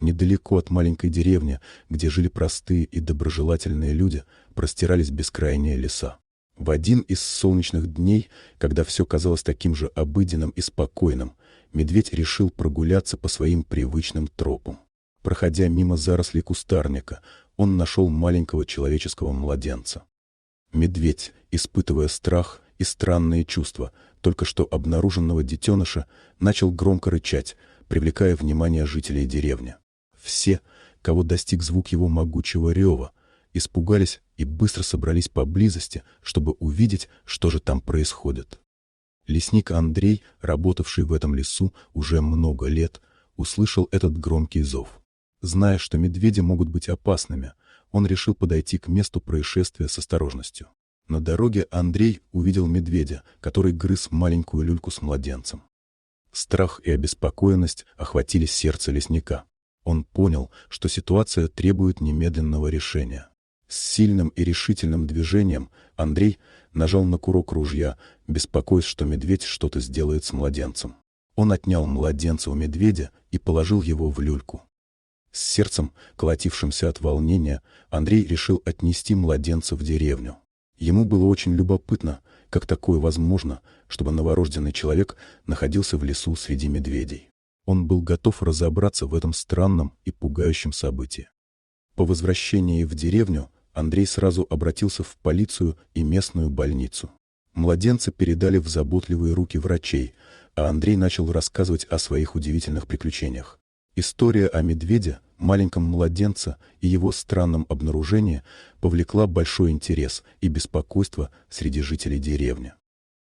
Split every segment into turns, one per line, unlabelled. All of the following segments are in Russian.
Недалеко от маленькой деревни, где жили простые и доброжелательные люди, простирались бескрайние леса. В один из солнечных дней, когда все казалось таким же обыденным и спокойным, медведь решил прогуляться по своим привычным тропам. Проходя мимо зарослей кустарника, он нашел маленького человеческого младенца. Медведь, испытывая страх и странные чувства только что обнаруженного детеныша, начал громко рычать, привлекая внимание жителей деревни. Все, кого достиг звук его могучего рева, испугались и быстро собрались поблизости, чтобы увидеть, что же там происходит. Лесник Андрей, работавший в этом лесу уже много лет, услышал этот громкий зов. Зная, что медведи могут быть опасными, он решил подойти к месту происшествия с осторожностью. На дороге Андрей увидел медведя, который грыз маленькую люльку с младенцем. Страх и обеспокоенность охватили сердце лесника. Он понял, что ситуация требует немедленного решения. С сильным и решительным движением Андрей нажал на курок ружья, беспокоясь, что медведь что-то сделает с младенцем. Он отнял младенца у медведя и положил его в люльку. С сердцем, колотившимся от волнения, Андрей решил отнести младенца в деревню. Ему было очень любопытно, как такое возможно, чтобы новорожденный человек находился в лесу среди медведей. Он был готов разобраться в этом странном и пугающем событии. По возвращении в деревню Андрей сразу обратился в полицию и местную больницу. Младенца передали в заботливые руки врачей, а Андрей начал рассказывать о своих удивительных приключениях. История о медведе, маленьком младенце и его странном обнаружении повлекла большой интерес и беспокойство среди жителей деревни.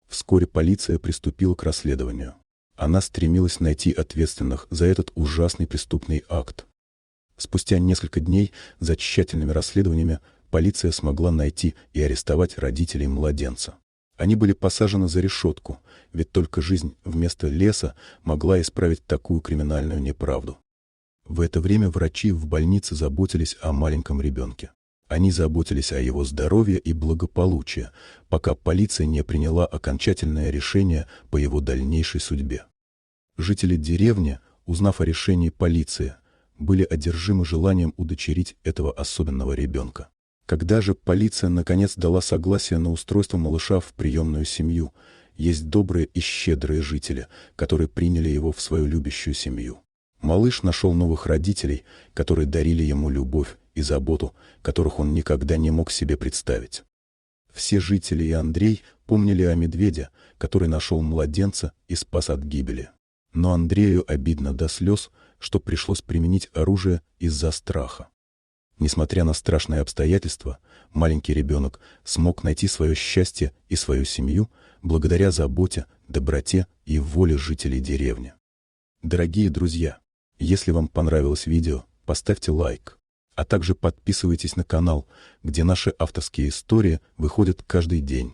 Вскоре полиция приступила к расследованию. Она стремилась найти ответственных за этот ужасный преступный акт. Спустя несколько дней за тщательными расследованиями полиция смогла найти и арестовать родителей младенца. Они были посажены за решетку, ведь только жизнь вместо леса могла исправить такую криминальную неправду. В это время врачи в больнице заботились о маленьком ребенке. Они заботились о его здоровье и благополучии, пока полиция не приняла окончательное решение по его дальнейшей судьбе. Жители деревни, узнав о решении полиции, были одержимы желанием удочерить этого особенного ребенка. Когда же полиция наконец дала согласие на устройство малыша в приемную семью, есть добрые и щедрые жители, которые приняли его в свою любящую семью. Малыш нашел новых родителей, которые дарили ему любовь и заботу, которых он никогда не мог себе представить. Все жители и Андрей помнили о медведе, который нашел младенца и спас от гибели. Но Андрею обидно до слез, что пришлось применить оружие из-за страха. Несмотря на страшные обстоятельства, маленький ребенок смог найти свое счастье и свою семью благодаря заботе, доброте и воле жителей деревни. Дорогие друзья, если вам понравилось видео, поставьте лайк, а также подписывайтесь на канал, где наши авторские истории выходят каждый день.